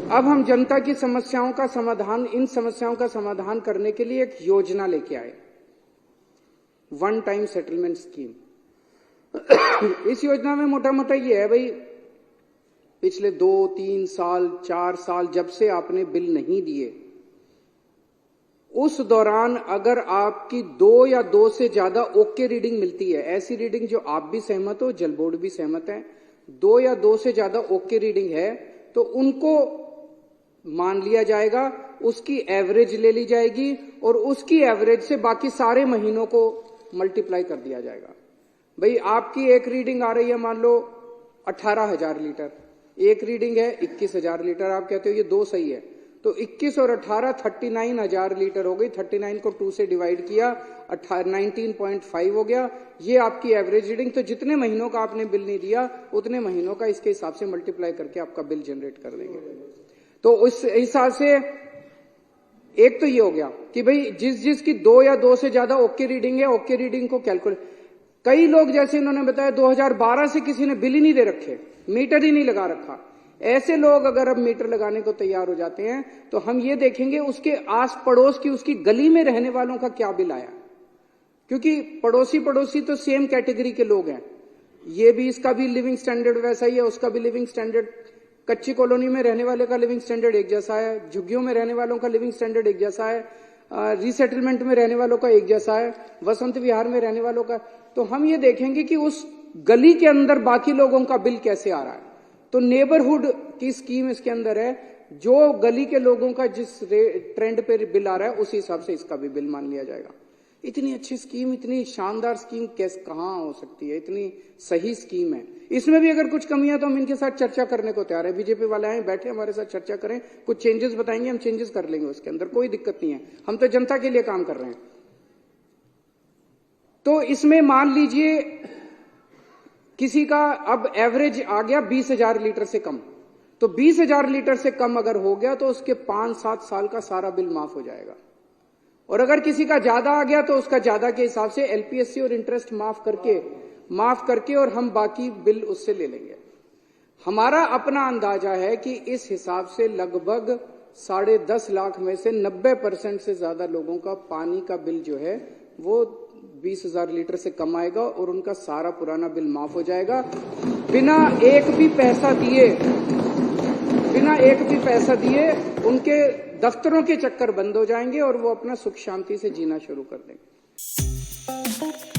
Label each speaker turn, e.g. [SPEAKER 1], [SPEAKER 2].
[SPEAKER 1] अब हम जनता की समस्याओं का समाधान, इन समस्याओं का समाधान करने के लिए एक योजना लेके आए, वन टाइम सेटलमेंट स्कीम। इस योजना में मोटा मोटा ये है भाई, पिछले 2, 3 साल, 4 साल जब से आपने बिल नहीं दिए, उस दौरान अगर आपकी 2 या 2 से ज्यादा ओके रीडिंग मिलती है, ऐसी रीडिंग जो आप भी सहमत हो, जल बोर्ड भी सहमत है, 2 या 2 से ज्यादा ओके रीडिंग है, तो उनको मान लिया जाएगा, उसकी एवरेज ले ली जाएगी और उसकी एवरेज से बाकी सारे महीनों को मल्टीप्लाई कर दिया जाएगा। भाई आपकी एक रीडिंग आ रही है मान लो 18,000 लीटर, एक रीडिंग है 21,000 लीटर, आप कहते हो ये 2 सही है, तो 21 और 18 39,000 लीटर हो गई। 39 को 2 से डिवाइड किया, 19.5 हो गया, ये आपकी एवरेज रीडिंग। तो जितने महीनों का आपने बिल नहीं दिया उतने महीनों का इसके हिसाब से मल्टीप्लाई करके आपका बिल जनरेट कर देंगे। तो उस हिसाब से एक तो ये हो गया कि भाई जिसकी 2 या 2 से ज्यादा ओके रीडिंग है, ओके रीडिंग को कैलकुलेट। कई लोग जैसे इन्होंने बताया 2012 से किसी ने बिल ही नहीं दे रखे, मीटर ही नहीं लगा रखा, ऐसे लोग अगर अब मीटर लगाने को तैयार हो जाते हैं तो हम ये देखेंगे उसके आस पड़ोस की, उसकी गली में रहने वालों का क्या बिल आया, क्योंकि पड़ोसी तो सेम कैटेगरी के लोग हैं, ये भी, इसका भी लिविंग स्टैंडर्ड वैसा ही है, उसका भी लिविंग स्टैंडर्ड, कच्ची कॉलोनी में रहने वाले का लिविंग स्टैंडर्ड एक जैसा है, झुग्गियों में रहने वालों का लिविंग स्टैंडर्ड एक जैसा है, रीसेटलमेंट में रहने वालों का एक जैसा है, वसंत विहार में रहने वालों का। तो हम ये देखेंगे कि उस गली के अंदर बाकी लोगों का बिल कैसे आ रहा है। तो नेबरहुड की स्कीम इसके अंदर है, जो गली के लोगों का जिस ट्रेंड पे बिल आ रहा है उसी हिसाब से इसका भी बिल मान लिया जाएगा। इतनी अच्छी स्कीम, इतनी शानदार स्कीम कैसे, कहां हो सकती है, इतनी सही स्कीम है। इसमें भी अगर कुछ कमियां तो हम इनके साथ चर्चा करने को तैयार है, बीजेपी वाले आए बैठे हमारे साथ चर्चा करें, कुछ चेंजेस बताएंगे, हम चेंजेस कर लेंगे, उसके अंदर कोई दिक्कत नहीं है, हम तो जनता के लिए काम कर रहे हैं। तो इसमें मान लीजिए किसी का अब एवरेज आ गया 20,000 लीटर से कम, तो 20,000 लीटर से कम अगर हो गया तो उसके 5-7 साल का सारा बिल माफ हो जाएगा। और अगर किसी का ज्यादा आ गया तो उसका ज्यादा के हिसाब से एलपीएससी और इंटरेस्ट माफ करके और हम बाकी बिल उससे ले लेंगे। हमारा अपना अंदाजा है कि इस हिसाब से लगभग 10.5 लाख में से 90% से ज्यादा लोगों का पानी का बिल जो है वो 20,000 लीटर से कम आएगा और उनका सारा पुराना बिल माफ हो जाएगा, बिना एक भी पैसा दिए उनके दफ्तरों के चक्कर बंद हो जाएंगे और वो अपना सुख शांति से जीना शुरू कर देंगे।